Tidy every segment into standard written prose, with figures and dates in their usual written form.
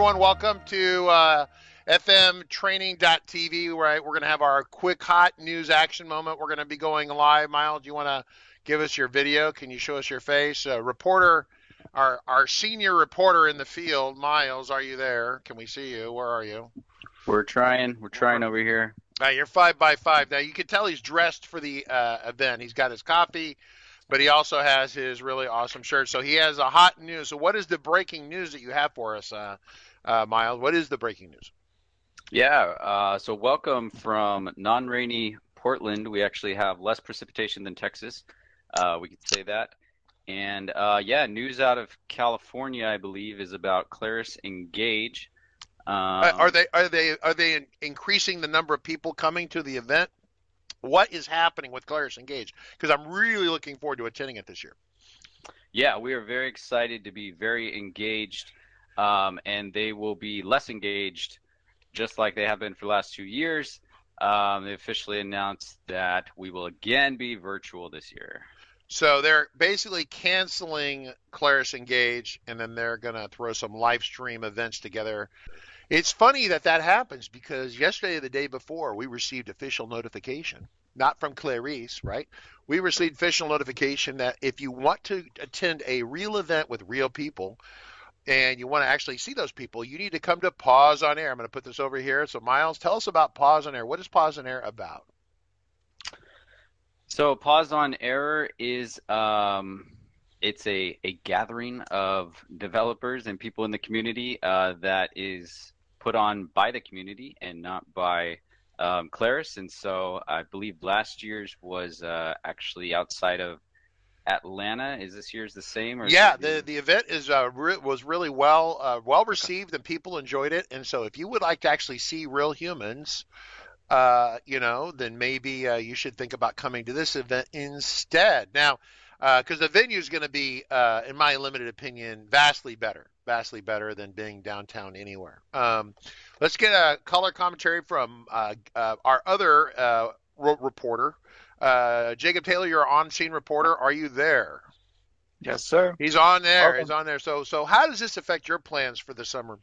everyone. Welcome to fmtraining.tv, where we're going to have our quick hot news action moment. We're going to be going live. Miles, do you want to give us your video? Can you show us your face? Reporter, our senior reporter in the field, Miles, are you there? Can we see you? Where are you? We're trying over here. You're 5x5. Now, you can tell he's dressed for the event. He's got his coffee, but he also has his really awesome shirt. So he has a hot news. So what is the breaking news that you have for us, Miles? What is the breaking news? Yeah, so welcome from non-rainy Portland. We actually have less precipitation than Texas. We could say that. And yeah, news out of California, I believe, is about Claris Engage. Are they increasing the number of people coming to the event? What is happening with Claris Engage? Because I'm really looking forward to attending it this year. Yeah, we are very excited to be very engaged, and they will be less engaged, just like they have been for the last 2 years. They officially announced that we will again be virtual this year. So they're basically canceling Claris Engage, and then they're going to throw some live stream events together. It's funny that happens, because yesterday or the day before, we received official notification, not from Claris, right? We received official notification that if you want to attend a real event with real people, and you want to actually see those people, you need to come to Pause on Air. I'm going to put this over here. So Miles, tell us about Pause on Air. What is Pause on Air about? So Pause on Air is it's a gathering of developers and people in the community that is put on by the community and not by Claris. And so I believe last year's was actually outside of Atlanta. Is this year's the same? Or yeah, the event was really well received, and people enjoyed it. And so if you would like to actually see real humans, then maybe you should think about coming to this event instead. Now, because the venue is going to be, in my limited opinion, vastly better than being downtown anywhere. Let's get a color commentary from our other reporter. Jacob Taylor, you're an on-scene reporter. Are you there? Yes, sir. He's on there. He's on there. So how does this affect your plans for the summer,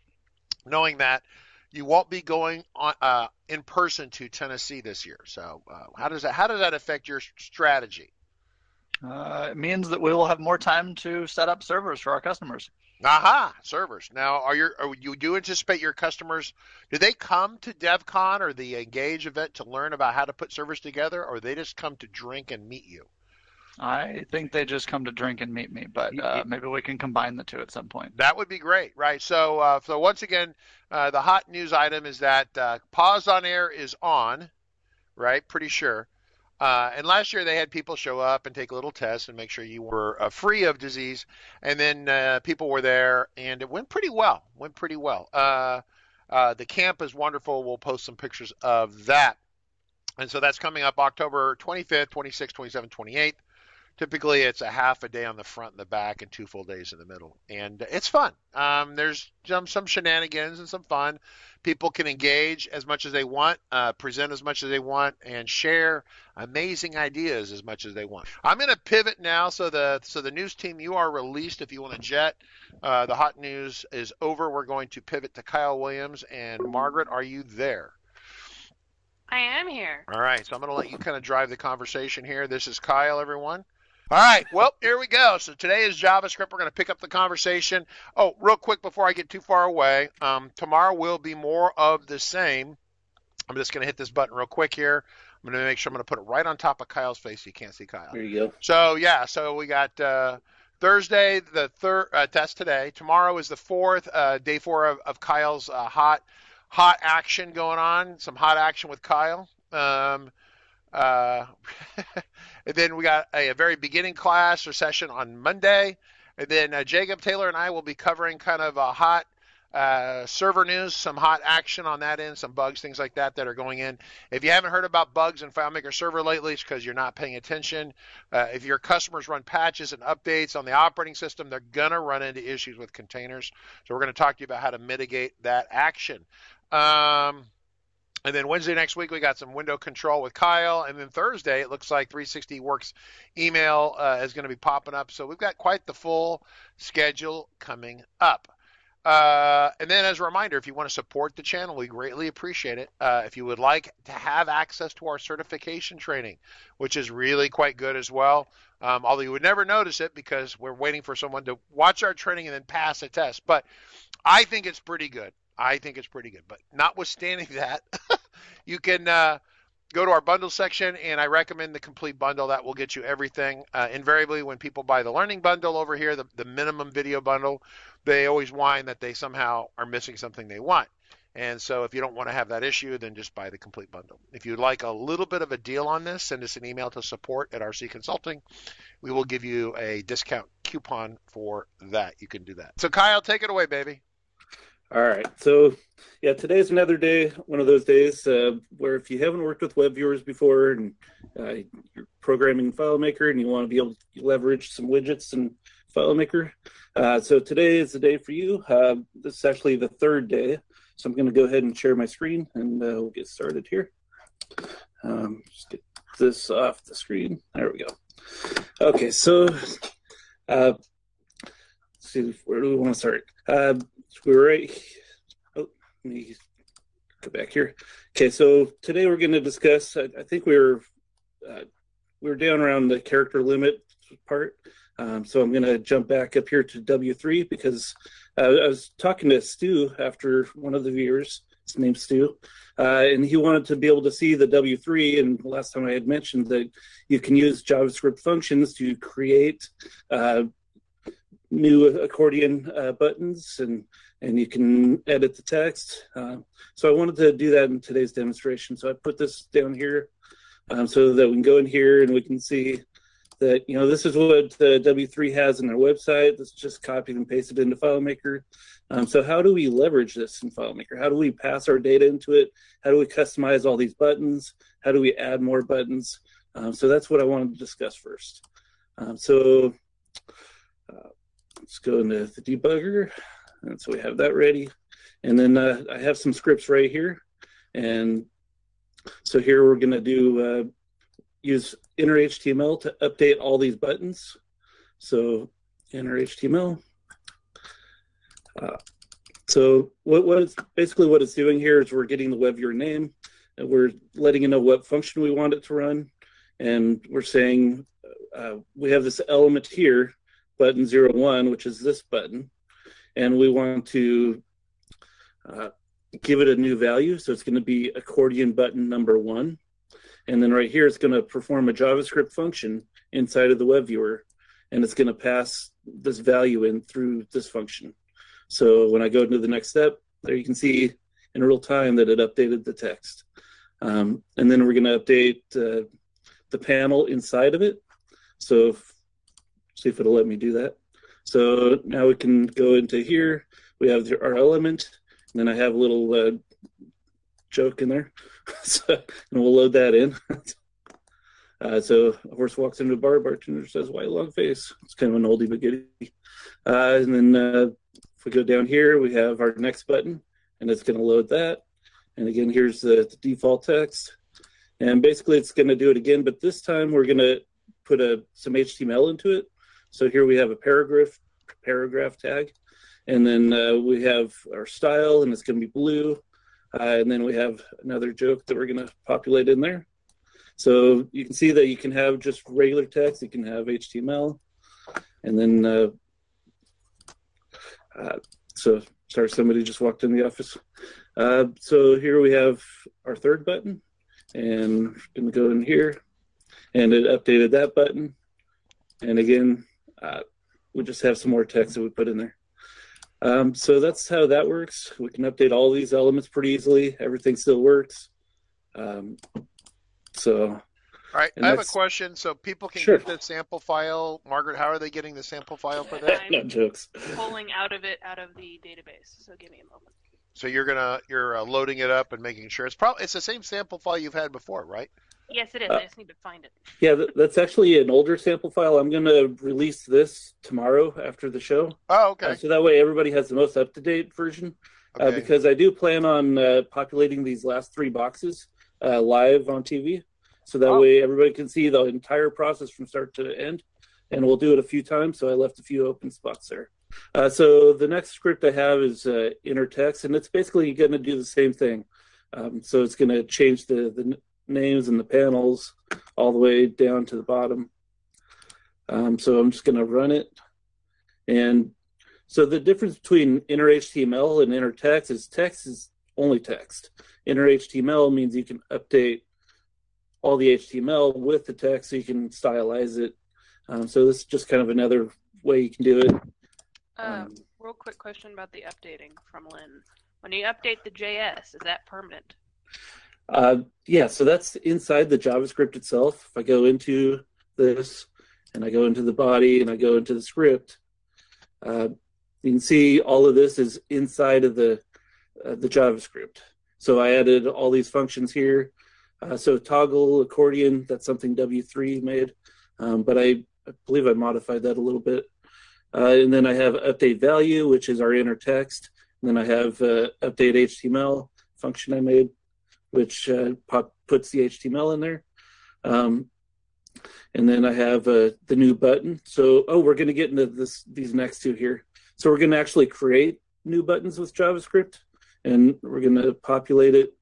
knowing that you won't be going on in person to Tennessee this year? So how does that affect your strategy? It means that we will have more time to set up servers for our customers. Aha, servers. Now, you do anticipate your customers, do they come to DevCon or the Engage event to learn about how to put servers together, or they just come to drink and meet you? I think they just come to drink and meet me, but maybe we can combine the two at some point. That would be great, right? So once again, the hot news item is that Pause on Air is on, right? Pretty sure. And last year they had people show up and take a little test and make sure you were free of disease. And then people were there, and it went pretty well. The camp is wonderful. We'll post some pictures of that. And so that's coming up October 25th, 26th, 27th, 28th. Typically, it's a half a day on the front and the back and 2 full days in the middle. And it's fun. There's some shenanigans and some fun. People can engage as much as they want, present as much as they want, and share amazing ideas as much as they want. I'm going to pivot now. So the news team, you are released if you want to jet. The hot news is over. We're going to pivot to Kyle Williams. And Margaret, are you there? I am here. All right. So I'm going to let you kind of drive the conversation here. This is Kyle, everyone. All right, well, here we go. So today is JavaScript. We're going to pick up the conversation. Oh, real quick before I get too far away, tomorrow will be more of the same. I'm just going to hit this button real quick here. I'm going to make sure I'm going to put it right on top of Kyle's face so you can't see Kyle. There you go. So, yeah, so we got Thursday, the third, that's today. Tomorrow is the fourth, day 4 of Kyle's hot action going on, some hot action with Kyle. And then we got a very beginning class or session on Monday. And then Jacob Taylor and I will be covering kind of a hot server news, some hot action on that end, some bugs, things like that are going in. If you haven't heard about bugs in FileMaker Server lately, it's because you're not paying attention. If your customers run patches and updates on the operating system, they're going to run into issues with containers. So we're going to talk to you about how to mitigate that action. And then Wednesday next week, we got some window control with Kyle. And then Thursday, it looks like 360 Works email is going to be popping up. So we've got quite the full schedule coming up. And then as a reminder, if you want to support the channel, we greatly appreciate it. If you would like to have access to our certification training, which is really quite good as well, although you would never notice it because we're waiting for someone to watch our training and then pass a test. But I think it's pretty good. But notwithstanding that, you can go to our bundle section, and I recommend the complete bundle. That will get you everything. Invariably, when people buy the learning bundle over here, the minimum video bundle, they always whine that they somehow are missing something they want. And so if you don't want to have that issue, then just buy the complete bundle. If you'd like a little bit of a deal on this, send us an email to support@RC Consulting. We will give you a discount coupon for that. You can do that. So Kyle, take it away, baby. All right. So, yeah, today's another day, one of those days where if you haven't worked with Webviewers before and you're programming FileMaker and you want to be able to leverage some widgets in FileMaker, so today is the day for you. This is actually the third day. So I'm going to go ahead and share my screen and we'll get started here. Just get this off the screen. There we go. Okay, so let's see, where do we want to start? We're right. Oh, let me go back here. Okay, so today we're going to discuss. I think we were down around the character limit part. So I'm going to jump back up here to W3 because I was talking to Stu after one of the viewers. His name's Stu, and he wanted to be able to see the W3. And last time I had mentioned that you can use JavaScript functions to create new accordion buttons, and you can edit the text. So I wanted to do that in today's demonstration. So I put this down here so that we can go in here and we can see that, this is what the W3 has in their website. Let's just copy and paste it into FileMaker. So how do we leverage this in FileMaker? How do we pass our data into it? How do we customize all these buttons? How do we add more buttons? So that's what I wanted to discuss first. Let's go into the debugger. And so we have that ready. And then I have some scripts right here. And so here we're going to do use inner HTML to update all these buttons. So inner HTML. So what it's doing here is we're getting the Webviewer name, and we're letting it know what function we want it to run. And we're saying we have this element here, button 01, which is this button, and we want to give it a new value. So it's going to be accordion button number 1. And then right here, it's going to perform a JavaScript function inside of the Webviewer, and it's going to pass this value in through this function. So when I go into the next step, there you can see in real time that it updated the text. And then we're going to update the panel inside of it. So see if it'll let me do that. So now we can go into here. We have our element, and then I have a little joke in there. And we'll load that in. So a horse walks into a bar, bartender says, "Why long face?" It's kind of an oldie but goodie. And then if we go down here, we have our next button, and it's going to load that. And again, here's the default text. And basically, it's going to do it again, but this time we're going to put some HTML into it. So here we have a paragraph tag, and then we have our style, and it's going to be blue. And then we have another joke that we're going to populate in there. So you can see that you can have just regular text, you can have HTML, and then, sorry, somebody just walked in the office. So here we have our third button, and we're going to go in here, and it updated that button. And again, we just have some more text that we put in there. So that's how that works. We can update all these elements pretty easily. Everything still works. All right, I have a question. So people can get the sample file. Margaret, how are they getting the sample file for that? No jokes. Pulling out of the database. So give me a moment. So you're loading it up and making sure it's the same sample file you've had before, right? Yes, it is. I just need to find it. Yeah, that's actually an older sample file. I'm going to release this tomorrow after the show. Oh, okay. So that way everybody has the most up-to-date version. Okay. Because I do plan on populating these last 3 boxes live on TV. So that way everybody can see the entire process from start to end. And we'll do it a few times. So I left a few open spots there. So the next script I have is inner text, and it's basically going to do the same thing. So it's going to change the names and the panels all the way down to the bottom. So I'm just going to run it. And so the difference between inner HTML and inner text is only text. Inner HTML means you can update all the HTML with the text, so you can stylize it. So this is just kind of another way you can do it. Real quick question about the updating from Lynn. When you update the JS, is that permanent? Yeah, so that's inside the JavaScript itself. If I go into this, and I go into the body, and I go into the script, you can see all of this is inside of the JavaScript. So I added all these functions here. So toggle, accordion, that's something W3 made, but I believe I modified that a little bit. And then I have update value, which is our inner text. And then I have update HTML function I made, which puts the HTML in there. And then I have the new button. So, we're going to get into these next two here. So we're going to actually create new buttons with JavaScript, and we're going to populate it.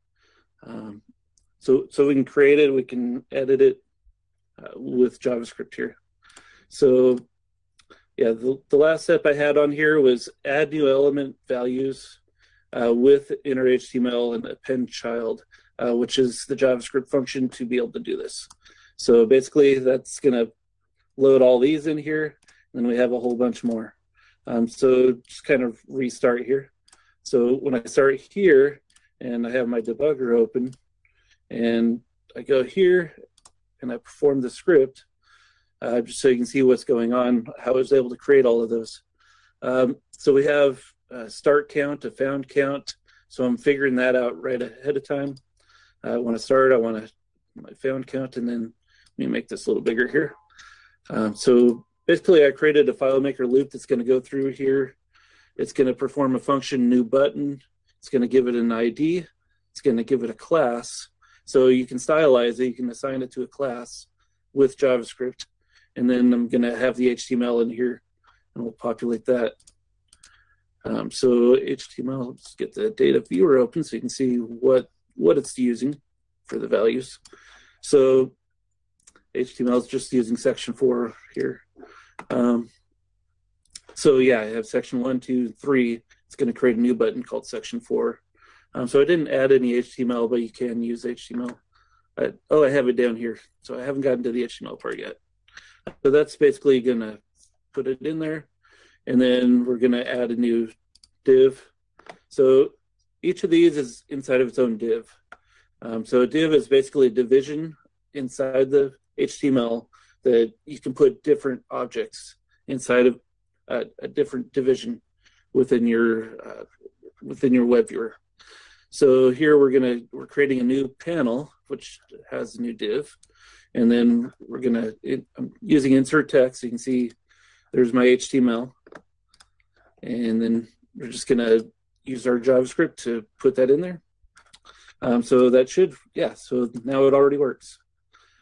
So we can create it, we can edit it with JavaScript here. So yeah, the last step I had on here was add new element values with inner HTML and append child, which is the JavaScript function to be able to do this. So basically that's going to load all these in here, and then we have a whole bunch more. So just kind of restart here. So when I start here and I have my debugger open and I go here and I perform the script, just so you can see what's going on, how I was able to create all of those. So we have a start count, a found count. So I'm figuring that out right ahead of time. When I start, I want my found count, and then let me make this a little bigger here. So basically I created a FileMaker loop that's going to go through here. It's going to perform a function new button. It's going to give it an ID. It's going to give it a class. So you can stylize it. You can assign it to a class with JavaScript. And then I'm going to have the HTML in here, and we'll populate that. So HTML, let's get the data viewer open so you can see what it's using for the values. So HTML is just using section 4 here. So yeah, I have section 1, 2, 3. It's going to create a new button called section 4. So I didn't add any HTML, but you can use HTML. I have it down here. So I haven't gotten to the HTML part yet. So that's basically going to put it in there. And then we're going to add a new div. So each of these is inside of its own div. So a div is basically a division inside the HTML that you can put different objects inside of a different division within your Webviewer. So here we're creating a new panel which has a new div, and then I'm using insert text. So you can see there's my HTML, and then we're just gonna use our JavaScript to put that in there. So that should, so now it already works.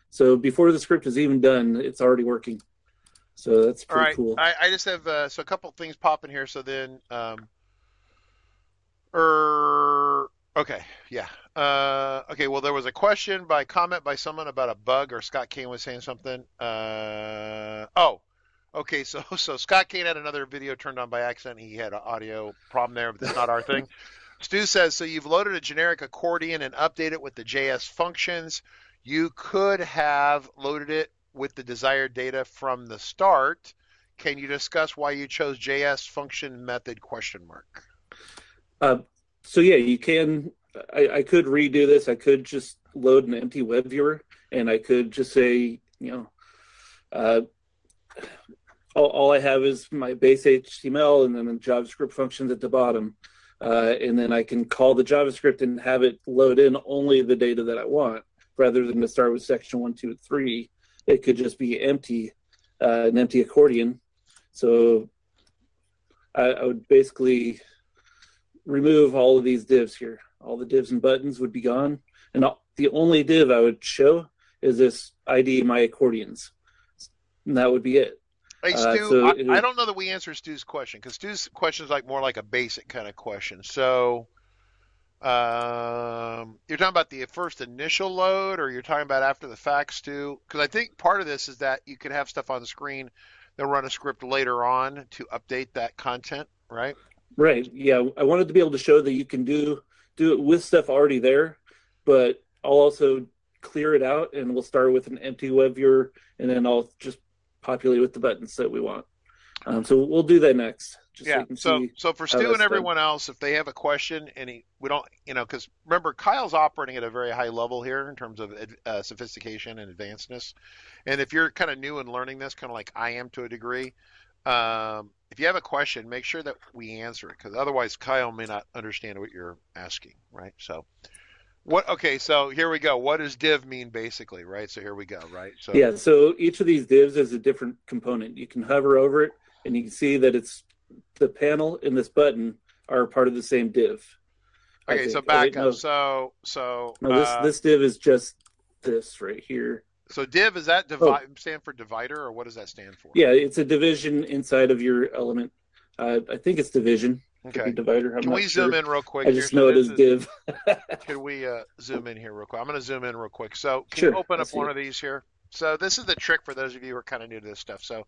So before the script is even done, it's already working. So that's pretty cool. I just have so a couple things popping here. So then, okay, well, there was a question by comment by someone about a bug, or Scott Kane was saying something. Okay, so Scott Kane had another video turned on by accident. He had an audio problem there, but that's not our thing. Stu says, so you've loaded a generic accordion and updated it with the JS functions. You could have loaded it with the desired data from the start. Can you discuss why you chose JS function method ? So yeah, you can. I could redo this. I could just load an empty Webviewer, and I could just say, all I have is my base HTML and then the JavaScript functions at the bottom. And then I can call the JavaScript and have it load in only the data that I want, rather than to start with section 1, 2, 3. It could just be empty, an empty accordion. So I would basically remove all of these divs here. All the divs and buttons would be gone. And the only div I would show is this ID my accordions. And that would be it. Hey, Stu, So I don't know that we answered Stu's question because Stu's question is like more like a basic kind of question. So, you're talking about the first initial load, or you're talking about after the fact, Stu? Because I think part of this is that you can have stuff on the screen, then run a script later on to update that content, right? Right. Yeah. I wanted to be able to show that you can do it with stuff already there, but I'll also clear it out and we'll start with an empty web viewer and then I'll just populate with the buttons that we want. So we'll do that next. Just Yeah. So you can see So for how Stu that's and everyone else, if they have a question and we don't, because remember Kyle's operating at a very high level here in terms of sophistication and advancedness. And if you're kind of new and learning this, kind of like I am to a degree, if you have a question, make sure that we answer it because otherwise Kyle may not understand what you're asking, right? So okay, so here we go. What does div mean basically, right? So here we go, right? So Yeah, so each of these divs is a different component. You can hover over it and you can see that it's the panel and this button are part of the same div. okay, so back up. So this div is just this right here. So div, is that stand for divider, or what does that stand for? Yeah, it's a division inside of your element. I think it's division. Okay. Divider. Can we zoom in real quick? I just know it as div. Can we zoom in here real quick? I'm going to zoom in real quick. So can Sure, you open up one of these here? So this is the trick for those of you who are kind of new to this stuff. So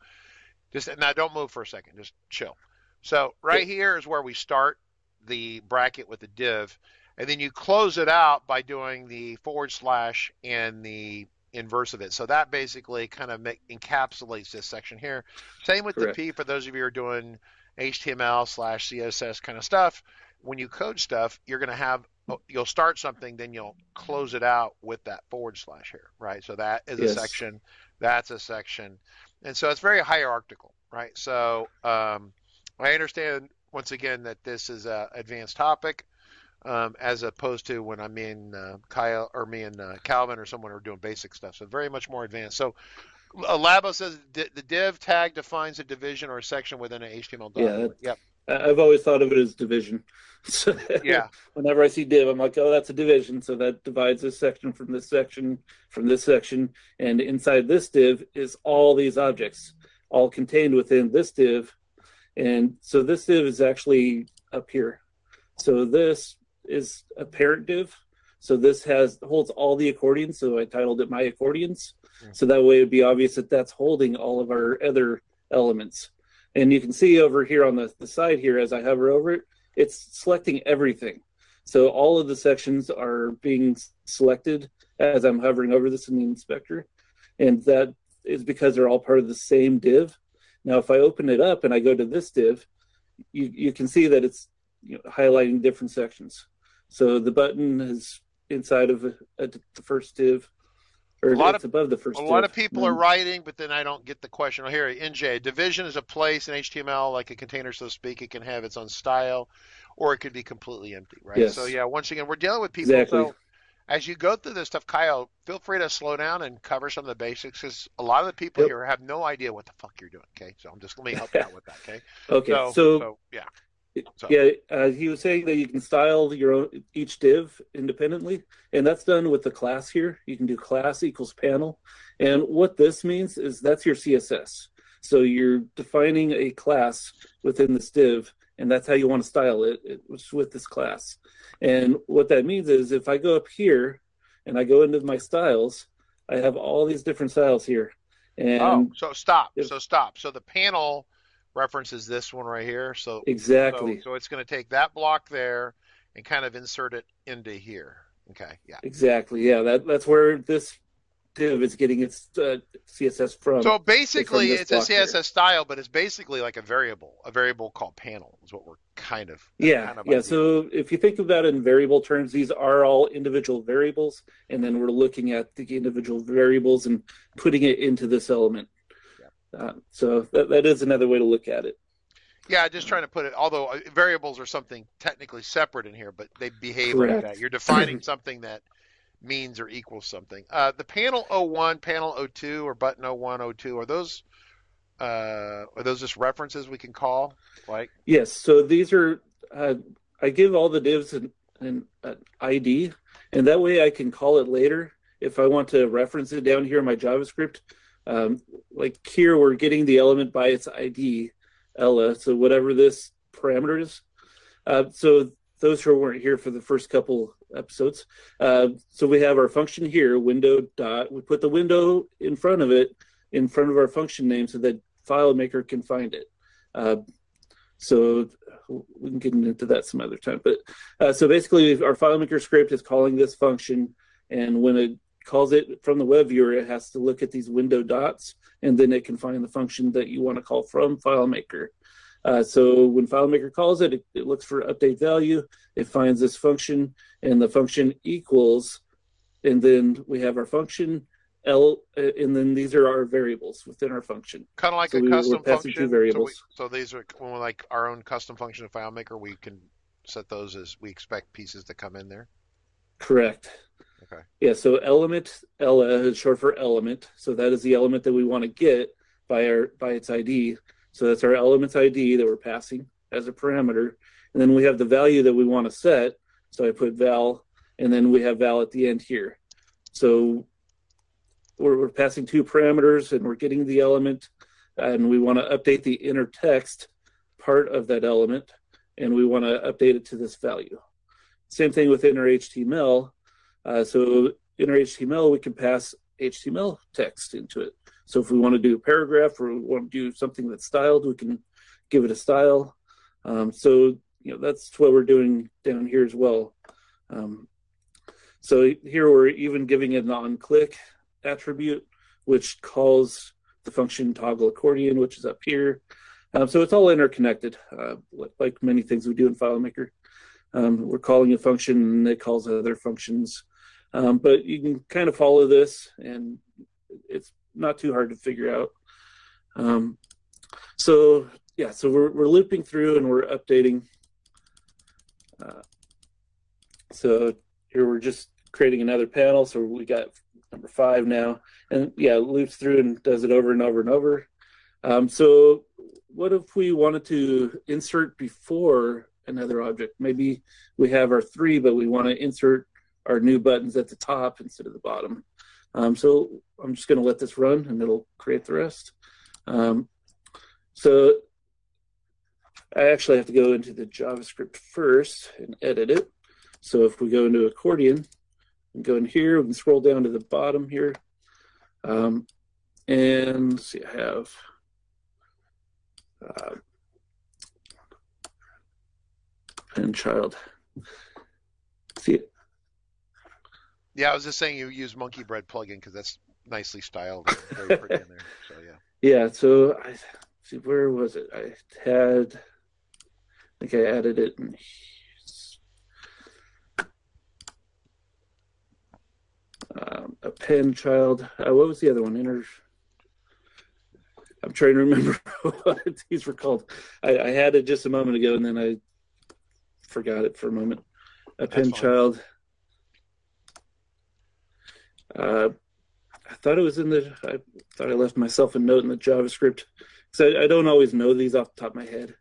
just now, don't move for a second. Just chill. So right here is where we start the bracket with the div, and then you close it out by doing the / and the inverse of it. So that basically kind of encapsulates this section here. Same with Correct. the P for those of you who are doing HTML / CSS kind of stuff. When you code stuff, you'll start something, then you'll close it out with that / here, right? So that is a section, that's a section. And so it's very hierarchical, right? So I understand once again that this is an advanced topic. As opposed to when I'm in Kyle or me and Calvin or someone who are doing basic stuff. So very much more advanced. So Labo says the div tag defines a division or a section within an HTML document. Yeah, yep. I've always thought of it as division. So yeah. Whenever I see div, I'm like, oh, that's a division. So that divides this section from this section from this section. And inside this div is all these objects, all contained within this div. And so this div is actually up here. So this is a parent div. So this holds all the accordions. So I titled it My Accordions. So that way it'd be obvious that that's holding all of our other elements. And you can see over here on the side here, as I hover over it, it's selecting everything. So all of the sections are being selected as I'm hovering over this in the inspector. And that is because they're all part of the same div. Now, if I open it up and I go to this div, you can see that it's highlighting different sections. So the button is inside of the first div, or it's above the first div. A lot of people are writing, but then I don't get the question. Oh, here, NJ, division is a place in HTML, like a container, so to speak. It can have its own style, or it could be completely empty, right? Yes. So, yeah, once again, we're dealing with people. Exactly. So as you go through this stuff, Kyle, feel free to slow down and cover some of the basics, because a lot of the people here have no idea what the fuck you're doing, okay? So let me help you out with that, okay? Okay, so yeah. So. Yeah, he was saying that you can style each div independently, and that's done with the class here. You can do class equals panel, and what this means is that's your CSS. So you're defining a class within this div, and that's how you want to style it with this class. And what that means is if I go up here and I go into my styles, I have all these different styles here. And so stop. So the panel references this one right here. So exactly. So it's going to take that block there and kind of insert it into here. Okay. Yeah. Exactly. Yeah. That's where this div is getting its CSS from. So basically, it's a CSS here. style, but it's basically like a variable called panel is what we're kind of. Yeah. So if you think about it in variable terms, these are all individual variables, and then we're looking at the individual variables and putting it into this element. So that is another way to look at it. Yeah, just trying to put it, although variables are something technically separate in here, but they behave Correct. like that. You're defining something that means or equals something. The panel 01, panel 02, or button 01, 02, are those just references we can call? Like? Yes, so these are, I give all the divs an ID, and that way I can call it later if I want to reference it down here in my JavaScript. Like here, we're getting the element by its ID, Ella. So whatever this parameter is. So those who weren't here for the first couple episodes. So we have our function here, window dot. We put the window in front of it, in front of our function name, so that FileMaker can find it. So we can get into that some other time. But so basically, our FileMaker script is calling this function, and when it calls it from the web viewer, it has to look at these window dots, and then it can find the function that you want to call from FileMaker. So when FileMaker calls it, it looks for update value. It finds this function, and the function equals, and then we have our function L, and then these are our variables within our function. Kind of like So a we're custom passing function. two variables. So these are like our own custom function in FileMaker. We can set those as we expect pieces to come in there. Correct. Okay. Yeah, so element, Ella is short for element. So that is the element that we want to get by its ID. So that's our element's ID that we're passing as a parameter. And then we have the value that we want to set. So I put val, and then we have val at the end here. So we're passing two parameters, and we're getting the element, and we want to update the inner text part of that element, and we want to update it to this value. Same thing with inner HTML. So inner HTML, we can pass HTML text into it. So if we want to do a paragraph or we want to do something that's styled, we can give it a style. So that's what we're doing down here as well. So here we're even giving it an on-click attribute, which calls the function toggle accordion, which is up here. So it's all interconnected, like many things we do in FileMaker. We're calling a function and it calls other functions. But you can kind of follow this, and it's not too hard to figure out. So we're looping through and we're updating. So here we're just creating another panel. So we got number 5 now, and yeah, it loops through and does it over and over and over. So what if we wanted to insert before another object? Maybe we have our 3, but we want to insert our new buttons at the top instead of the bottom. So I'm just going to let this run, and it'll create the rest. So I actually have to go into the JavaScript first and edit it. So if we go into accordion and go in here, we can scroll down to the bottom here. And see, I have and child. See it? Yeah, I was just saying you use Monkey Bread plugin because that's nicely styled, and very pretty in there. So yeah. Yeah. So I see, where was it? I think I added it in Append child. What was the other one? I'm trying to remember what these were called. I had it just a moment ago, and then I forgot it for a moment. Append child. I thought it was in the. I thought I left myself a note in the JavaScript, because I don't always know these off the top of my head.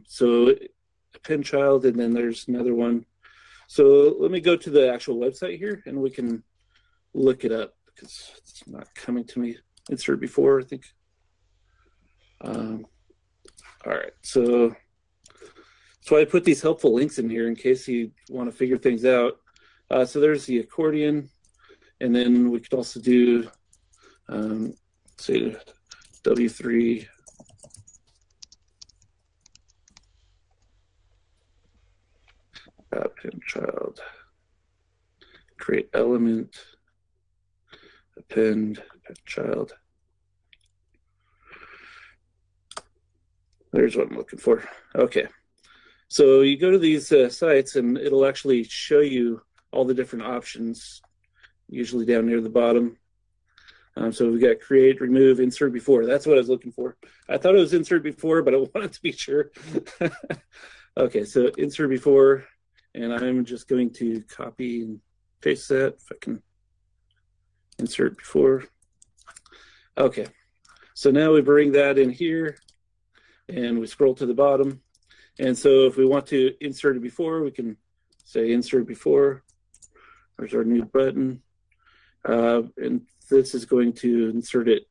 So Append child, and then there's another one. So let me go to the actual website here, and we can look it up, because it's not coming to me. Insert before, I think. All right, so I put these helpful links in here in case you want to figure things out. So there's the accordion, and then we could also do, say, W3. Append child, create element, append child. There's what I'm looking for. Okay. So you go to these sites, and it'll actually show you all the different options, usually down near the bottom. So we've got create, remove, insert before. That's what I was looking for. I thought it was insert before, but I wanted to be sure. Okay, so insert before, and I'm just going to copy and paste that if I can. Insert before. Okay, so now we bring that in here, and we scroll to the bottom. And so if we want to insert it before, we can say insert before. There's our new button. And this is going to insert it.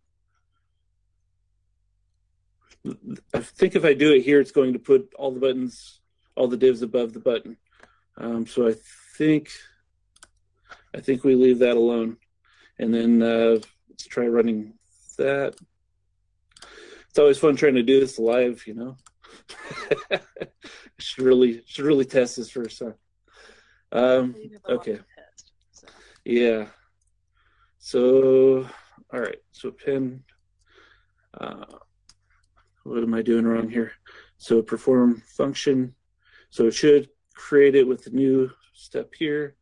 I think if I do it here, it's going to put all the buttons, all the divs above the button. So I think we leave that alone. And then let's try running that. It's always fun trying to do this live, you know. should really test this first time. Okay. Yeah. So, all right. So Append. What am I doing wrong here? So perform function. So it should create it with the new step here.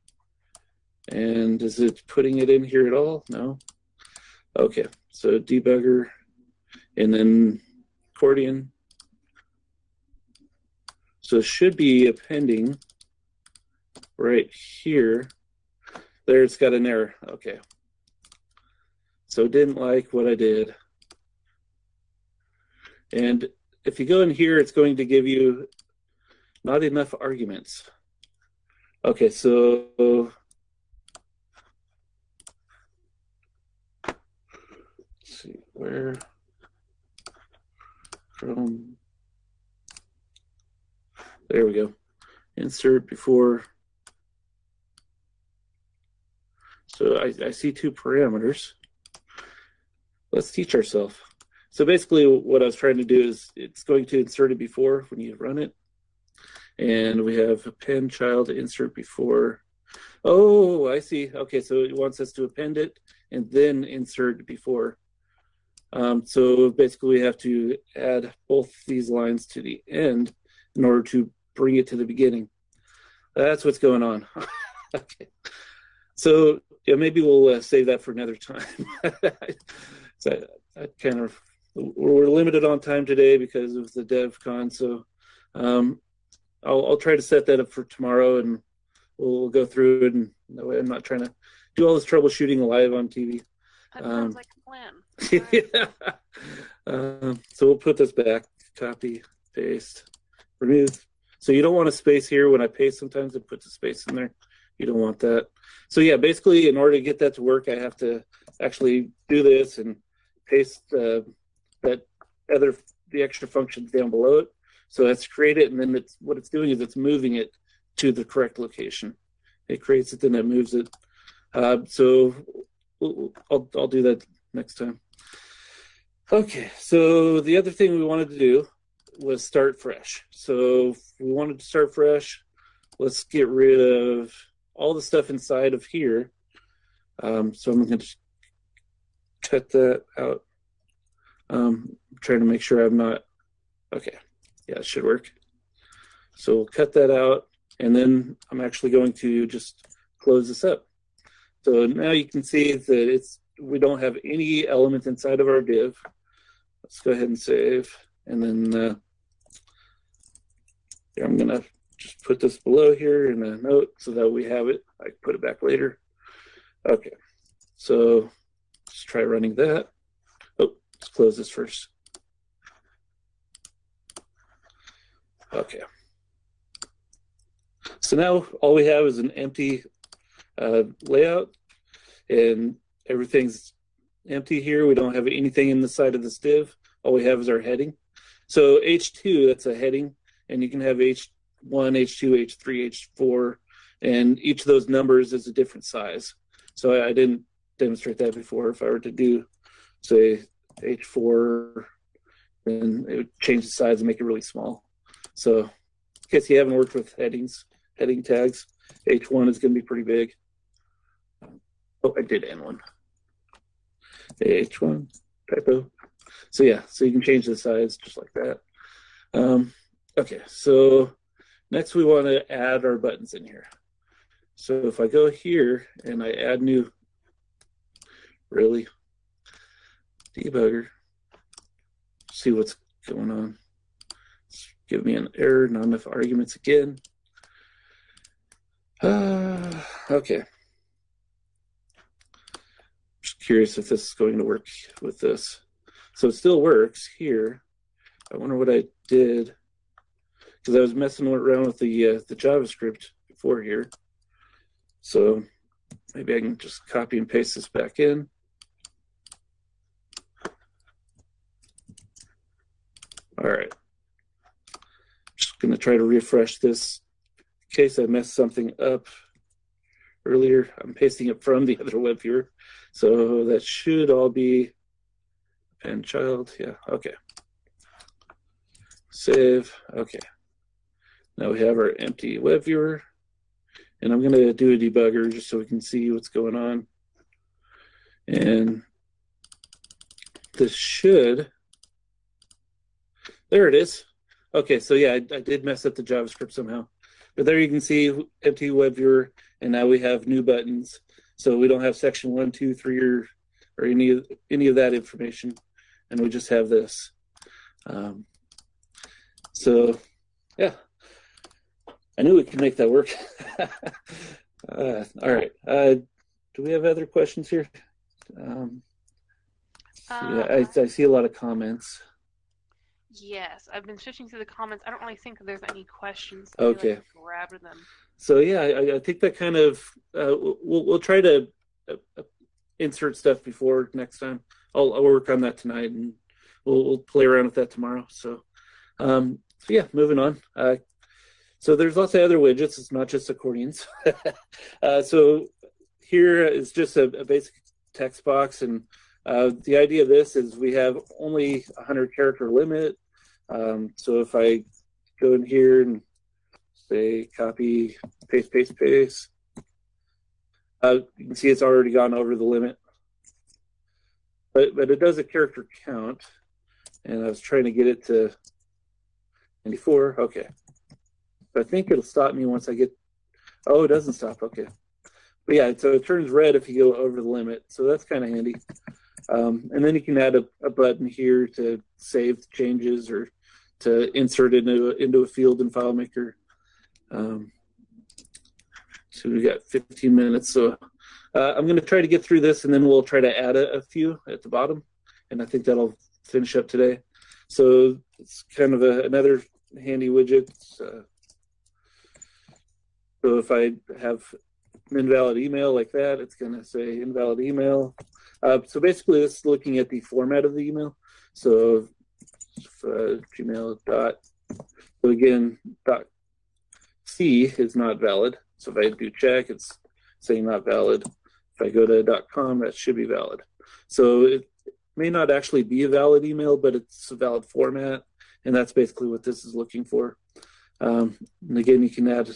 And is it putting it in here at all? No. Okay. So debugger, and then accordion. So it should be appending right here. There, it's got an error. Okay. So didn't like what I did. And if you go in here, it's going to give you not enough arguments. Okay, so let's see where from. There we go. Insert before. So I see two parameters. Let's teach ourselves. So basically what I was trying to do is it's going to insert it before when you run it. And we have append child insert before. Oh, I see. Okay, so it wants us to append it and then insert before. So basically we have to add both these lines to the end in order to bring it to the beginning. That's what's going on. Okay. So yeah, maybe we'll save that for another time. So I kind of, we're limited on time today because of the DevCon. So I'll try to set that up for tomorrow, and we'll go through it. And that way, I'm not trying to do all this troubleshooting live on TV. That sounds like a plan. Yeah. So we'll put this back. Copy, paste, remove. So you don't want a space here. When I paste, sometimes it puts a space in there. You don't want that. So yeah, basically, in order to get that to work, I have to actually do this and paste the extra functions down below it. So let's create it, and then what it's doing is it's moving it to the correct location. It creates it, then it moves it. So I'll do that next time. Okay, so the other thing we wanted to do was start fresh. So if we wanted to start fresh, let's get rid of all the stuff inside of here. So I'm going to cut that out. Trying to make sure I'm not, okay, yeah, it should work. So we'll cut that out, and then I'm actually going to just close this up. So now you can see that we don't have any element inside of our div. Let's go ahead and save, and then here I'm gonna just put this below here in a note so that we have it. I can put it back later. Okay, so let's try running that. Oh, let's close this first. Okay. So now all we have is an empty layout, and everything's empty here. We don't have anything in the side of this div. All we have is our heading. So H2, that's a heading, and you can have H1, H2, H3, H4, and each of those numbers is a different size. So I didn't demonstrate that before. If I were to do, say, H4, then it would change the size and make it really small. So in case you haven't worked with heading tags, H1 is going to be pretty big. Oh, I did N1. H1, typo. So yeah, so you can change the size just like that. Okay, so next we want to add our buttons in here. So if I go here and I add new, really, debugger, see what's going on. Give me an error, not enough arguments again. Okay. Just curious if this is going to work with this. So it still works here. I wonder what I did, because I was messing around with the JavaScript before here. So maybe I can just copy and paste this back in. All right. Just going to try to refresh this in case I messed something up earlier. I'm pasting it from the other web viewer. So that should all be append child. Yeah, okay. Save. Okay. Now we have our empty web viewer. And I'm going to do a debugger just so we can see what's going on. And this should, there it is. Okay, so yeah, I did mess up the JavaScript somehow. But there you can see empty web viewer, and now we have new buttons. So we don't have section 1, 2, 3, or any of that information, and we just have this. So yeah, I knew we could make that work. All right. Do we have other questions here? Yeah, I see a lot of comments. Yes, I've been switching through the comments. I don't really think there's any questions. Okay. Like grab them. So yeah, I think that kind of we'll try to insert stuff before next time. I'll work on that tonight, and we'll play around with that tomorrow. So yeah, moving on. So there's lots of other widgets. It's not just accordions. So here is just a basic text box, and the idea of this is we have only 100 character limit. So if I go in here and say copy, paste, paste, paste, you can see it's already gone over the limit. But it does a character count, and I was trying to get it to 94. Okay. I think it'll stop me once I get, oh, it doesn't stop, okay. But yeah, so it turns red if you go over the limit, so that's kind of handy. And then you can add a button here to save changes or to insert into a field in FileMaker. So we got 15 minutes, so I'm going to try to get through this, and then we'll try to add a few at the bottom, and I think that'll finish up today. So it's kind of another handy widget. So if I have an invalid email like that, it's going to say invalid email. So basically, this is looking at the format of the email. So Gmail dot. So again, dot C is not valid. So if I do check, it's saying not valid. If I go to .com, that should be valid. So it may not actually be a valid email, but it's a valid format, and that's basically what this is looking for. And again, you can add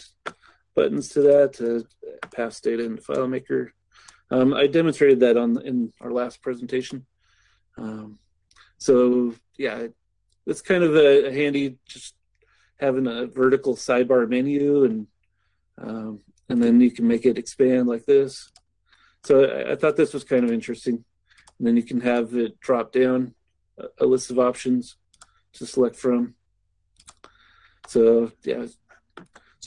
buttons to that to pass data into FileMaker. I demonstrated that in our last presentation. So yeah, it's kind of a handy, just having a vertical sidebar menu, and then you can make it expand like this. So I thought this was kind of interesting. And then you can have it drop down a list of options to select from. So yeah, it's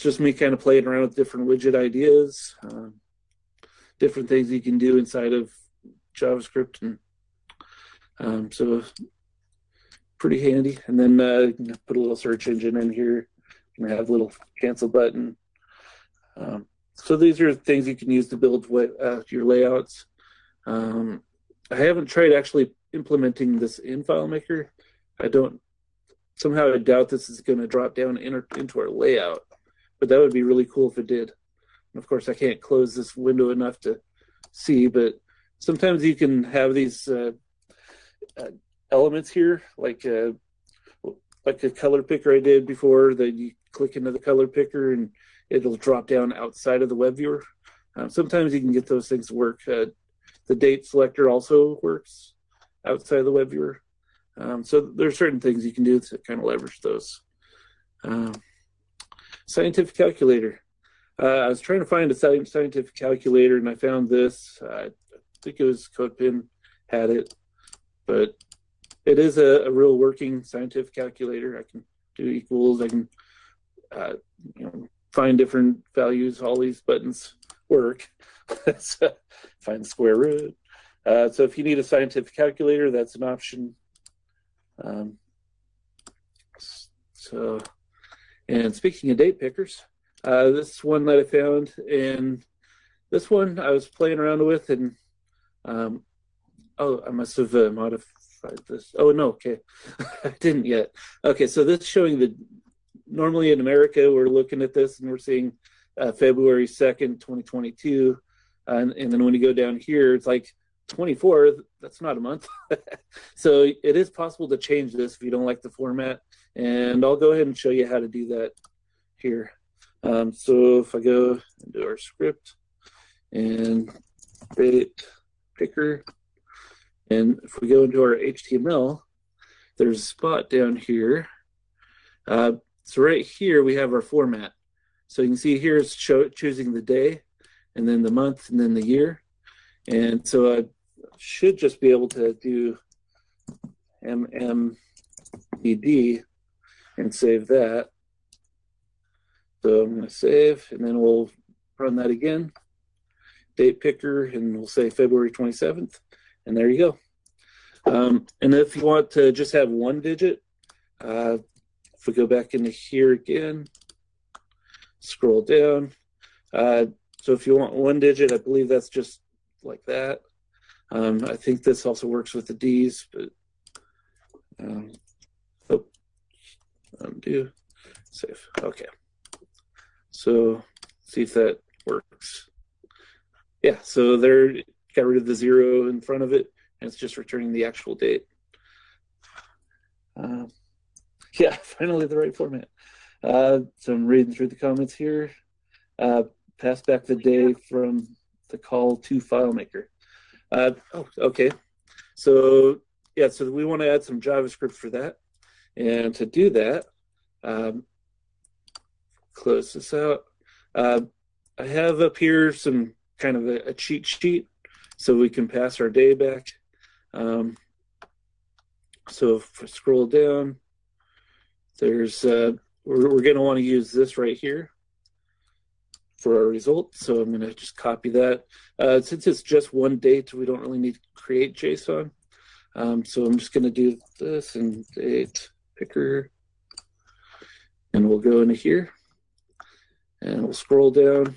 just me kind of playing around with different widget ideas, different things you can do inside of JavaScript, and so pretty handy. And then put a little search engine in here. You can have a little cancel button. So these are things you can use to build your layouts. I haven't tried actually implementing this in FileMaker. I doubt this is going to drop down into our layout, but that would be really cool if it did. And of course, I can't close this window enough to see, but sometimes you can have these elements here, like a color picker I did before, that you click into the color picker and it'll drop down outside of the web viewer. Sometimes you can get those things to work. The date selector also works outside of the web viewer. So there are certain things you can do to kind of leverage those. Scientific calculator. I was trying to find a scientific calculator, and I found this. I think it was CodePen had it, but it is a real working scientific calculator. I can do equals. I can find different values. All these buttons work. So find the square root. So if you need a scientific calculator, that's an option. And speaking of date pickers, this one that I found, and this one I was playing around with, and I must have find this. Oh, no, okay. I didn't yet. Okay, so this is showing the, normally in America, we're looking at this and we're seeing February 2nd, 2022. And then when you go down here, it's like 24, that's not a month. So it is possible to change this if you don't like the format. And I'll go ahead and show you how to do that here. So if I go into our script and create picker, and if we go into our HTML, there's a spot down here. So right here we have our format. So you can see here it's choosing the day, and then the month, and then the year. And so I should just be able to do MMED and save that. So I'm going to save, and then we'll run that again. Date picker, and we'll say February 27th, and there you go. And if you want to just have one digit, if we go back into here again, scroll down. So if you want one digit, I believe that's just like that. I think this also works with the D's, but undo, save. Okay. So see if that works. Yeah, so there, got rid of the 0 in front of it, and it's just returning the actual date. Yeah, finally the right format. So I'm reading through the comments here. Pass back the day from the call to FileMaker. Oh, okay. So yeah, so we want to add some JavaScript for that. And to do that, close this out. I have up here some kind of a cheat sheet so we can pass our day back. So if I scroll down, there's we're going to want to use this right here for our result. So I'm going to just copy that. Since it's just one date, we don't really need to create JSON. So I'm just going to do this and date picker, and we'll go into here, and we'll scroll down.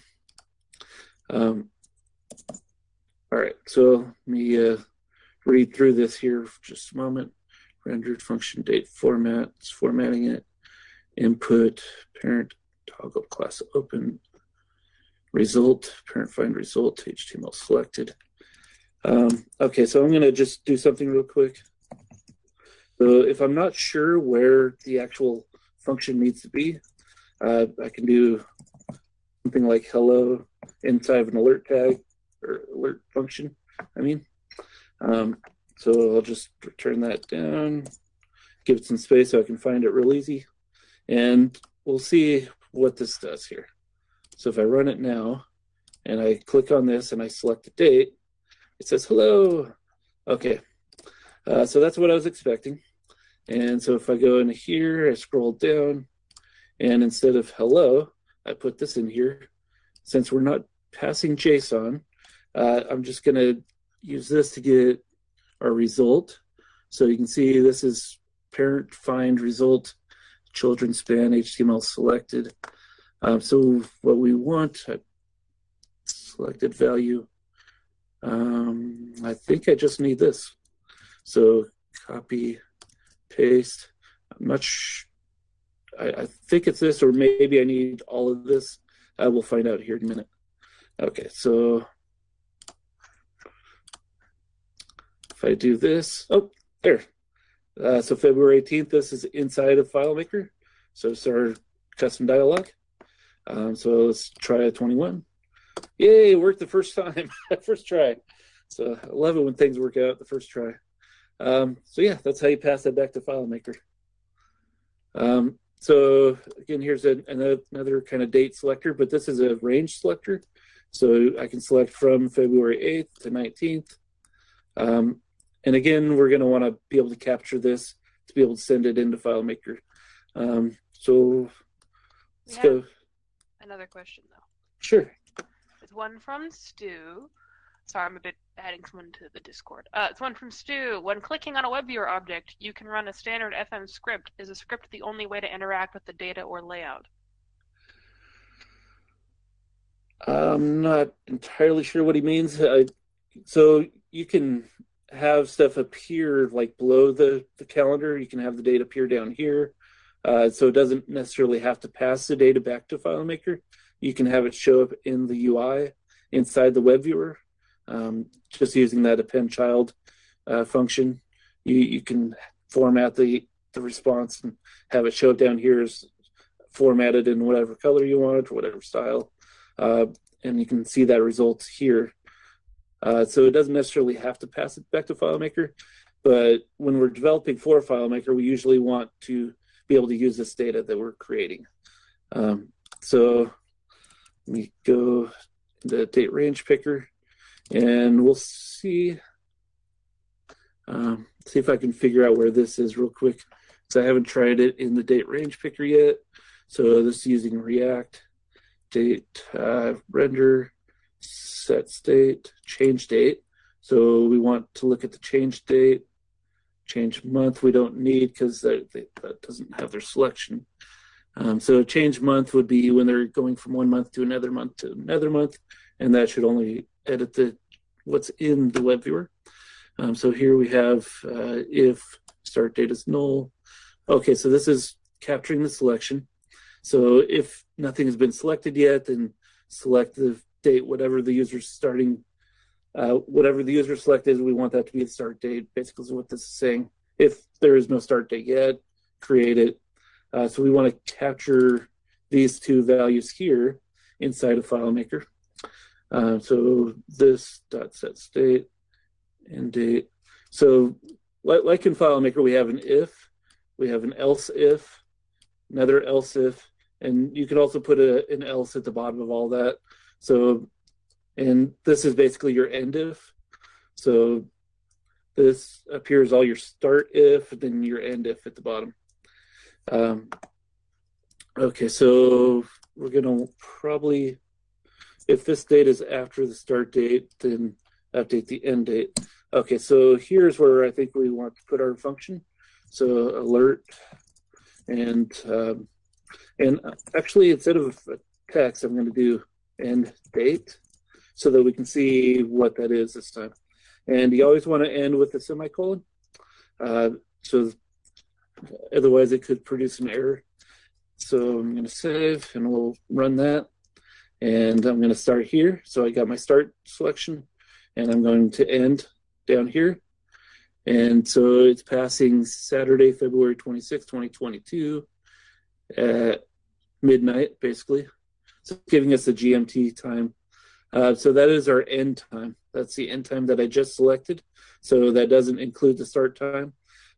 All right, so let me read through this here for just a moment. Rendered function date format, it's formatting it. Input, parent, toggle class open. Result, parent find result, HTML selected. Okay, so I'm going to just do something real quick. So if I'm not sure where the actual function needs to be, I can do something like hello inside of an alert tag, or alert function, I mean. So I'll just return that down, give it some space so I can find it real easy. And we'll see what this does here. So if I run it now, and I click on this and I select the date, it says hello. Okay, so that's what I was expecting. And so if I go into here, I scroll down, and instead of hello, I put this in here. Since we're not passing JSON, I'm just going to use this to get our result. So you can see this is parent find result, children span, HTML selected. So what we want, selected value, I think I just need this. So copy, paste. I'm not sure. I think it's this, or maybe I need all of this. We'll find out here in a minute. Okay, so if I do this, oh, there. So February 18th, this is inside of FileMaker. So it's our custom dialog. So let's try a 21. Yay, it worked the first time, first try. So I love it when things work out the first try. So yeah, that's how you pass that back to FileMaker. So again, here's another kind of date selector, but this is a range selector. So I can select from February 8th to 19th. And again, we're going to want to be able to capture this to be able to send it into FileMaker. So let's go. Another question, though. Sure. It's one from Stu. Sorry, I'm a bit adding someone to the Discord. It's one from Stu. When clicking on a Webviewer object, you can run a standard FM script. Is a script the only way to interact with the data or layout? I'm not entirely sure what he means. So you can have stuff appear like below the calendar. You can have the date appear down here. So it doesn't necessarily have to pass the data back to FileMaker. You can have it show up in the UI inside the Webviewer, just using that append child function. You can format the response and have it show up down here as formatted in whatever color you want or whatever style. And you can see that result here. So it doesn't necessarily have to pass it back to FileMaker, but when we're developing for FileMaker, we usually want to be able to use this data that we're creating. So let me go into date range picker, and we'll see if I can figure out where this is real quick, because I haven't tried it in the date range picker yet. So this is using React, date, render, set state, change date. So we want to look at the change date. Change month we don't need because that doesn't have their selection. So change month would be when they're going from one month to another month, and that should only edit what's in the Webviewer. So here we have if start date is null. Okay, so this is capturing the selection. So if nothing has been selected yet, then select the date, whatever the user's starting. Whatever the user selected, we want that to be the start date. Basically, is what this is saying. If there is no start date yet, create it. So we want to capture these two values here inside of FileMaker. So this dot set state and date. So like in FileMaker, we have an if, we have an else if, another else if, and you can also put an else at the bottom of all that. So, and this is basically your end if. So this appears all your start if, then your end if at the bottom. Okay, so we're gonna probably, if this date is after the start date, then update the end date. Okay, so here's where I think we want to put our function. So alert, and actually instead of text, I'm going to do end date so that we can see what that is this time. And you always want to end with a semicolon. So otherwise it could produce an error. So I'm going to save and we'll run that. And I'm going to start here. So I got my start selection and I'm going to end down here. And so it's passing Saturday, February 26, 2022 at midnight, basically. So giving us the GMT time. So that is our end time. That's the end time that I just selected. So that doesn't include the start time,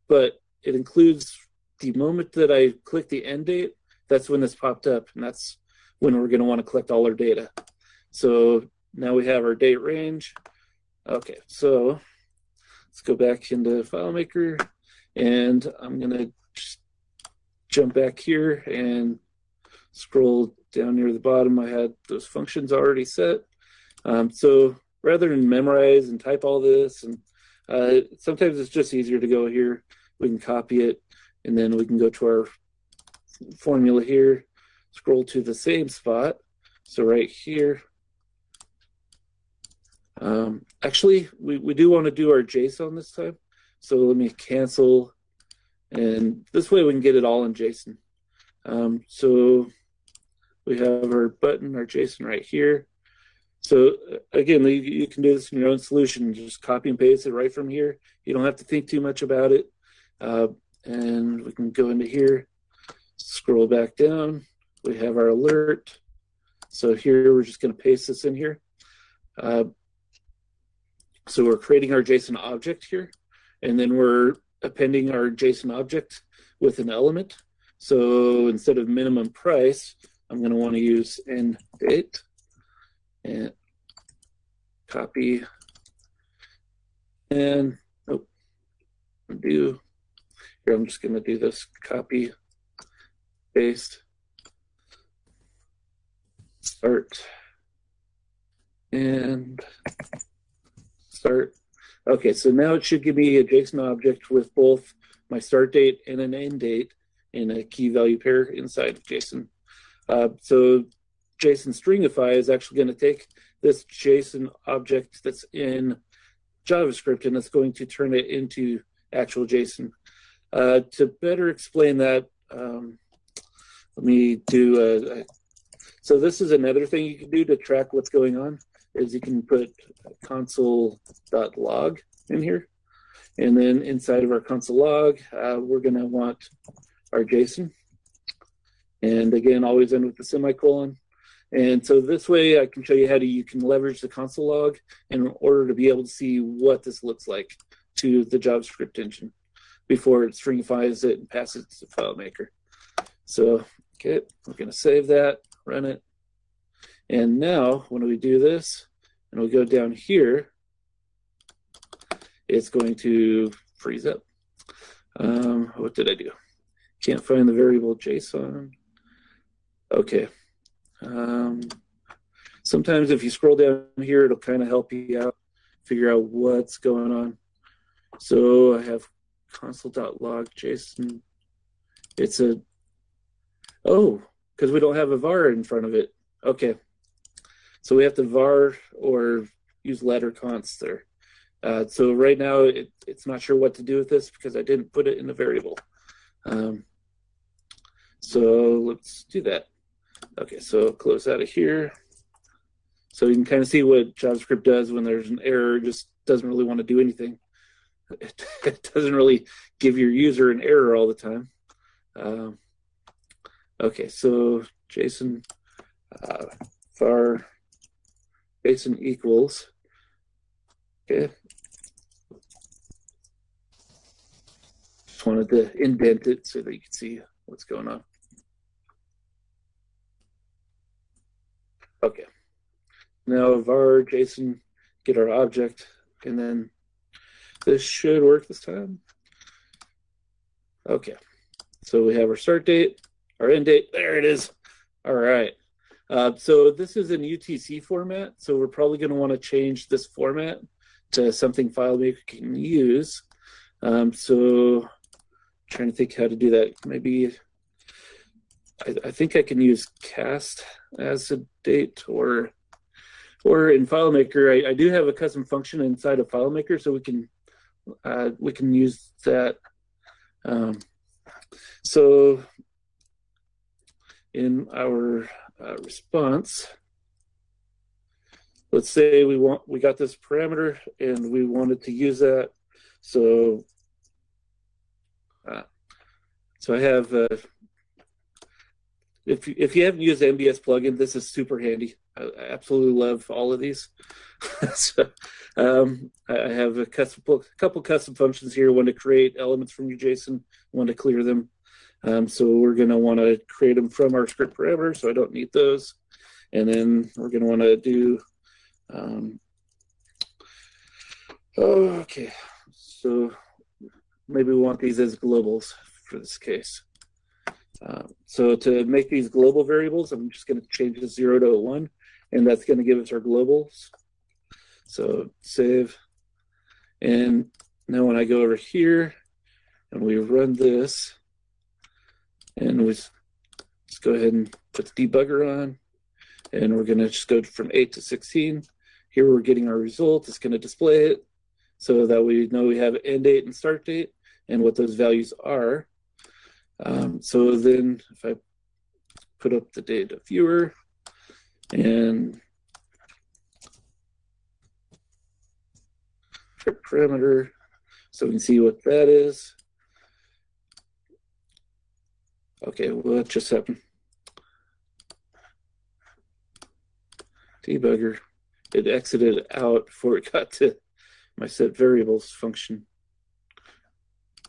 but it includes the moment that I click the end date. That's when this popped up, and that's when we're going to want to collect all our data. So now we have our date range. Okay, so let's go back into FileMaker, and I'm going to jump back here and scroll down near the bottom. I had those functions already set. So rather than memorize and type all this, and sometimes it's just easier to go here. We can copy it, and then we can go to our formula here, scroll to the same spot. So right here, actually, we do want to do our JSON this time. So let me cancel, and this way we can get it all in JSON. So we have our button, our JSON right here. So again, you can do this in your own solution. Just copy and paste it right from here. You don't have to think too much about it. And we can go into here, scroll back down. We have our alert. So here we're just going to paste this in here. So we're creating our JSON object here, and then we're appending our JSON object with an element. So instead of minimum price, I'm going to want to use end date and copy and here I'm just going to do this copy paste start and start. Okay, so now it should give me a JSON object with both my start date and an end date in a key value pair inside of JSON. So JSON stringify is actually going to take this JSON object that's in JavaScript, and it's going to turn it into actual JSON. To better explain that, let me do so this is another thing you can do to track what's going on, is you can put console.log in here. And then inside of our console log, we're going to want our JSON. And again, always end with the semicolon. And so this way I can show you how you can leverage the console log in order to be able to see what this looks like to the JavaScript engine before it stringifies it and passes it to FileMaker. So, okay, we're going to save that, run it. And now when we do this and we go down here, it's going to freeze up. What did I do? Can't find the variable JSON. Okay. Sometimes if you scroll down here, it'll kind of help you out, figure out what's going on. So I have console.log JSON. It's because we don't have a var in front of it. Okay. So we have to var or use letter const there. So right now it's not sure what to do with this because I didn't put it in a variable. So let's do that. Okay, so close out of here. So you can kind of see what JavaScript does when there's an error. It just doesn't really want to do anything. It doesn't really give your user an error all the time. Okay, so JSON var JSON equals. Okay. Just wanted to indent it so that you can see what's going on. Okay. Now var JSON, get our object, and then this should work this time. Okay. So we have our start date, our end date. There it is. All right. So this is in UTC format. So we're probably going to want to change this format to something FileMaker can use. So trying to think how to do that. Maybe I think I can use cast as a date, or in FileMaker, I do have a custom function inside of FileMaker, so we can use that. So in our response, let's say we got this parameter and we wanted to use that. So I have if you haven't used the MBS plugin, this is super handy. I absolutely love all of these. So, I have a couple custom functions here. One to create elements from your JSON, one to clear them. So we're going to want to create them from our script parameter, so I don't need those. And then we're going to want to do, okay, so maybe we want these as globals for this case. So to make these global variables, I'm just going to change the 0 to 1, and that's going to give us our globals. So save. And now when I go over here and we run this, and we just go ahead and put the debugger on, and we're going to just go from 8 to 16. Here we're getting our result. It's going to display it so that we know we have end date and start date and what those values are. So then if I put up the data viewer and parameter, so we can see what that is. Okay, what just happened? Debugger, it exited out before it got to my set variables function.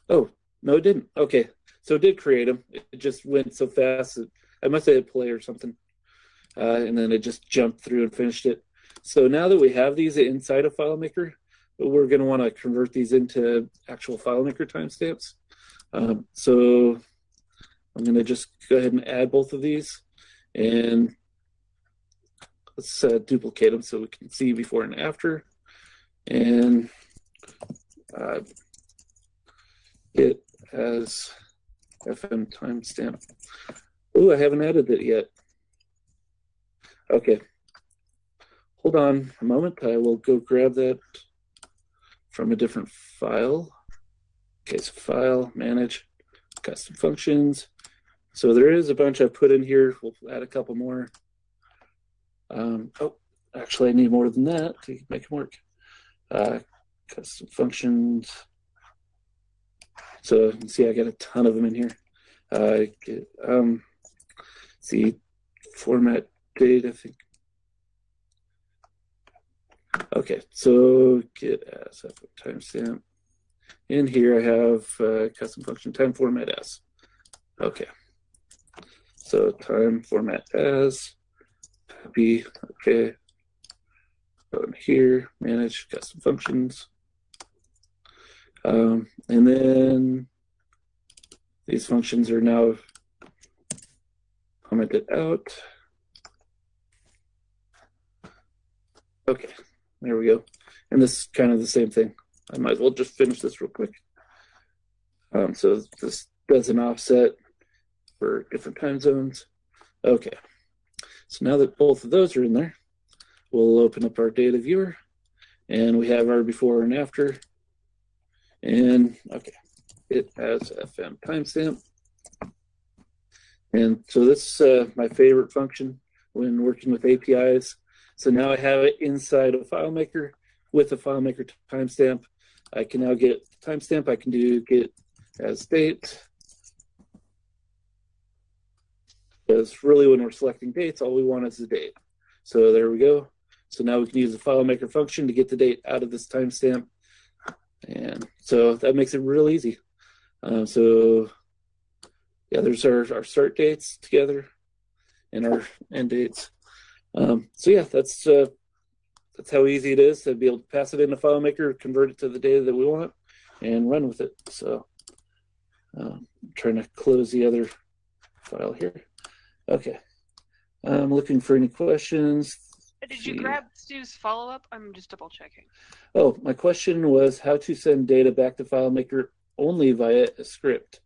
Oh, no, it didn't. Okay, so it did create them. It just went so fast that I must have hit play or something. And then it just jumped through and finished it. So now that we have these inside of FileMaker, we're going to want to convert these into actual FileMaker timestamps. So I'm going to just go ahead and add both of these, and let's duplicate them so we can see before and after. And it has FM timestamp. Oh, I haven't added it yet. Okay. Hold on a moment. I will go grab that. from a different file. Okay, so file, manage, custom functions. So there is a bunch I've put in here. We'll add a couple more. Oh, actually, I need more than that to make it work. Custom functions. So you can see I got a ton of them in here. See, format date, I think. Okay, so get as timestamp. In here I have custom function time format as. Okay, so time format as, happy, okay. Go in here, manage custom functions. And then these functions are now commented out. Okay, there we go. And this is kind of the same thing. I might as well just finish this real quick. So this does an offset for different time zones. Okay, so now that both of those are in there, we'll open up our data viewer, and we have our before and after. And okay, it has FM timestamp. And so this is my favorite function when working with APIs. So now I have it inside of FileMaker with a FileMaker timestamp. I can now get timestamp. I can do get as date. Because really when we're selecting dates, all we want is the date. So there we go. So now we can use the FileMaker function to get the date out of this timestamp. And so that makes it real easy. So yeah, there's our start dates together and our end dates. So yeah, that's how easy it is to be able to pass it into FileMaker, convert it to the data that we want, and run with it. So I'm trying to close the other file here. Okay, I'm looking for any questions. Did you grab Stu's follow-up? I'm just double checking. Oh, my question was how to send data back to FileMaker only via a script.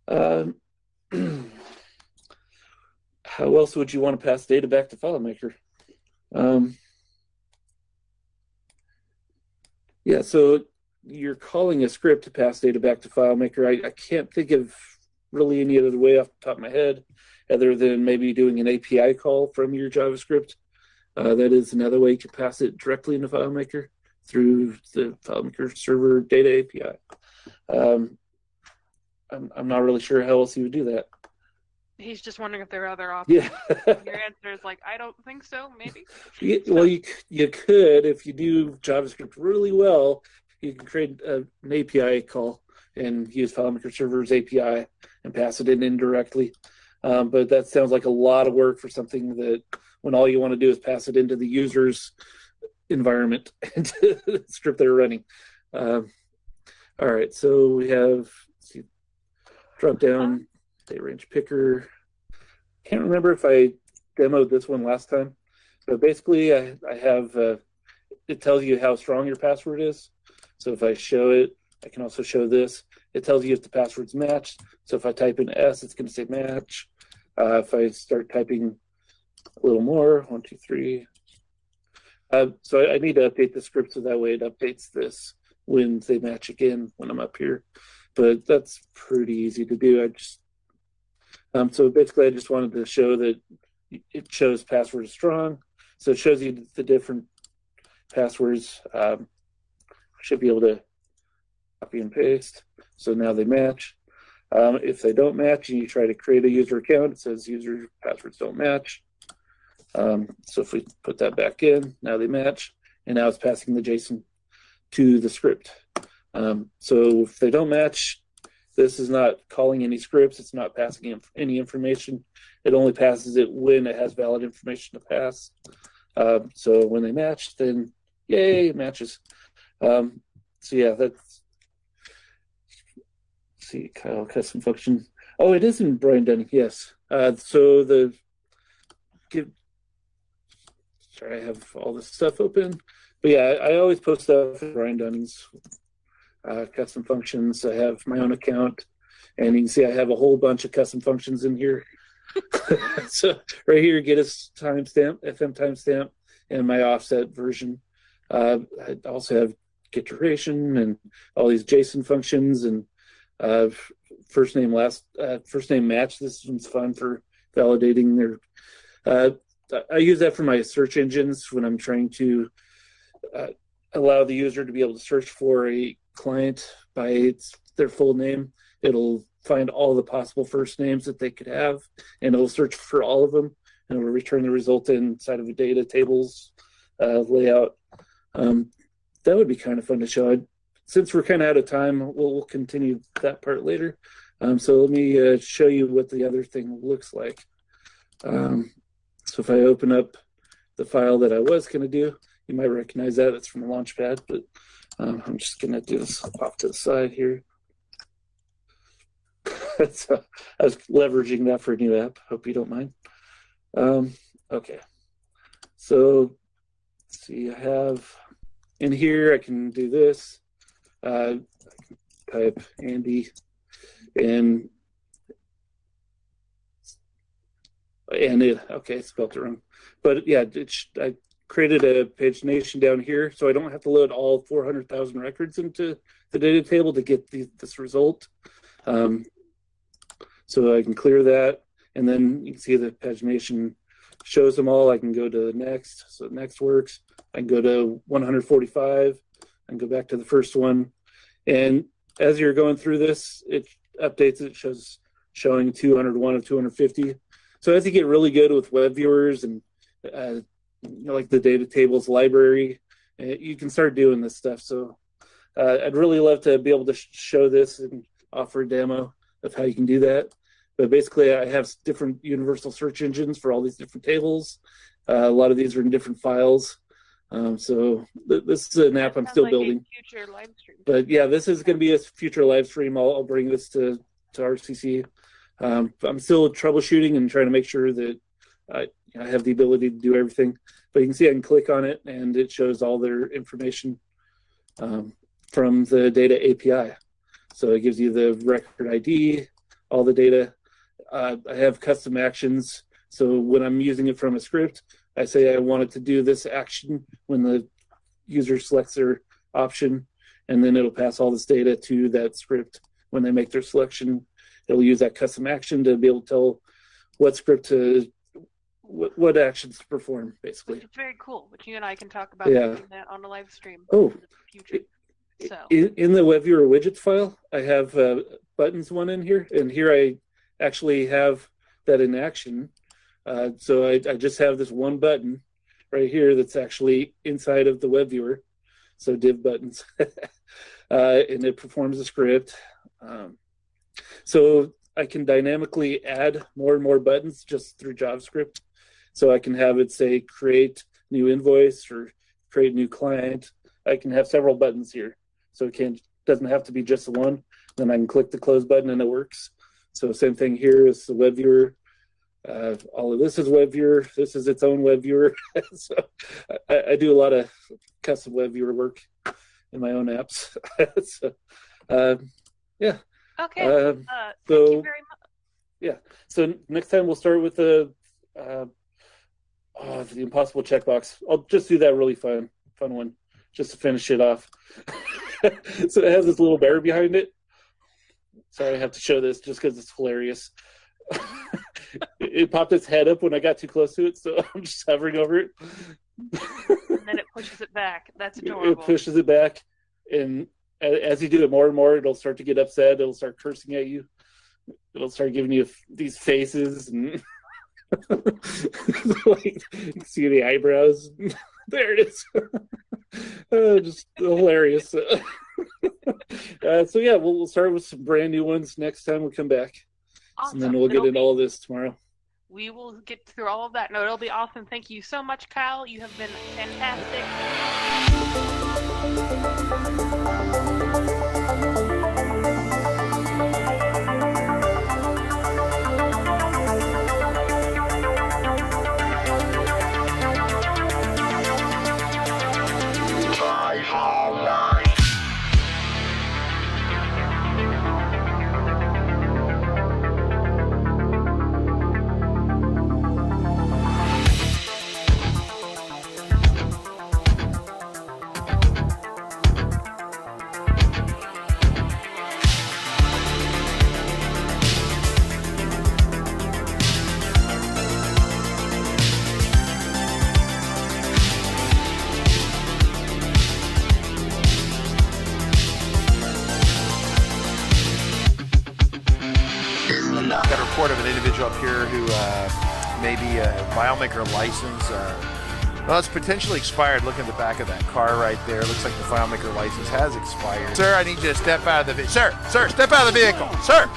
How else would you want to pass data back to FileMaker? Yeah, so you're calling a script to pass data back to FileMaker. I can't think of really any other way off the top of my head other than maybe doing an API call from your JavaScript. That is another way you can pass it directly into FileMaker through the FileMaker server data API. I'm not really sure how else you would do that. He's just wondering if there are other options. Yeah. Your answer is like, I don't think so, maybe? Yeah, well, you could, if you do JavaScript really well, you can create an API call and use FileMaker Server's API and pass it in indirectly. But that sounds like a lot of work for something that when all you want to do is pass it into the user's environment and the script they're running. All right, so we have drop down date range picker. Can't remember if I demoed this one last time, but basically I have it tells you how strong your password is. So if I show it, I can also show this. It tells you if the password's matched. So if I type in S, it's going to say match. If I start typing a little more, 1, 2, 3. So I need to update the script so that way it updates this when they match again when I'm up here. But that's pretty easy to do. So basically I just wanted to show that it shows password is strong. So it shows you the different passwords. Should be able to copy and paste. So now they match. If they don't match and you try to create a user account, it says user passwords don't match. So if we put that back in, now they match. And now it's passing the JSON to the script. So if they don't match, this is not calling any scripts. It's not passing any information. It only passes it when it has valid information to pass. So when they match, then yay, it matches. So yeah, that's, see, Kyle, custom function. Oh, it is in Brian Dunning, yes. So sorry, I have all this stuff open. But yeah, I always post stuff in Brian Dunning's custom functions. I have my own account, and you can see I have a whole bunch of custom functions in here. So right here, get a timestamp, FM timestamp, and my offset version. I also have get duration and all these JSON functions and first name match. This one's fun for validating their. I use that for my search engines when I'm trying to allow the user to be able to search for a client by their full name. It'll find all the possible first names that they could have, and it'll search for all of them, and it'll return the result inside of a data tables layout. That would be kind of fun to show. Since we're kind of out of time, we'll continue that part later. So let me show you what the other thing looks like. So if I open up the file that I was going to do, you might recognize that. It's from the Launchpad, but I'm just going to do this off to the side here. So I was leveraging that for a new app. Hope you don't mind. Okay. So let's see, I have in here, I can do this. I can type Andy and okay, it's spelled it wrong. But yeah, I created a pagination down here, so I don't have to load all 400,000 records into the data table to get this result. So I can clear that, and then you can see the pagination shows them all. I can go to next, so next works. I can go to 145 and go back to the first one. And as you're going through this, it updates it, showing 201 of 250. So as you get really good with web viewers and like the data tables library, you can start doing this stuff. So I'd really love to be able to show this and offer a demo of how you can do that. But basically, I have different universal search engines for all these different tables. A lot of these are in different files. So this is an app I'm still building. Future live stream. But yeah, this is going to be a future live stream. I'll bring this to RCC. I'm still troubleshooting and trying to make sure that I have the ability to do everything. But you can see I can click on it, and it shows all their information from the data API. So it gives you the record ID, all the data. I have custom actions. So when I'm using it from a script, I say I want it to do this action when the user selects their option, and then it'll pass all this data to that script. When they make their selection, it'll use that custom action to be able to tell what script to, what actions to perform, basically. Which is very cool, which you and I can talk about doing that on a live stream in the future. So. In the Webviewer widgets file, I have buttons one in here, and here I actually have that in action. So I just have this one button right here that's actually inside of the Webviewer. So div buttons, and it performs a script. So I can dynamically add more and more buttons just through JavaScript. So I can have it say create new invoice or create new client. I can have several buttons here. So it doesn't have to be just the one. Then I can click the close button and it works. So same thing here is the Webviewer. All of this is Webviewer. This is its own Webviewer. So I do a lot of custom Webviewer work in my own apps. So, yeah. Okay. Thank you very much. Yeah. So next time we'll start with the impossible checkbox. I'll just do that really fun one just to finish it off. So it has this little bear behind it. Sorry, I have to show this just because it's hilarious. It popped its head up when I got too close to it, so I'm just hovering over it. And then it pushes it back. That's adorable. It pushes it back, and as you do it more and more, it'll start to get upset. It'll start cursing at you. It'll start giving you these faces, and like, you can see the eyebrows. There it is. Just hilarious. So yeah, we'll start with some brand new ones next time we come back. Awesome. And then we'll get into all this tomorrow. We will get through all of that. No, it'll be awesome. Thank you so much, Kyle. You have been fantastic. individual up here who may be a FileMaker license. Well, it's potentially expired. Look at the back of that car right there. Looks like the FileMaker license has expired. Sir, I need you to step out of the vehicle. Sir, step out of the vehicle. Sir.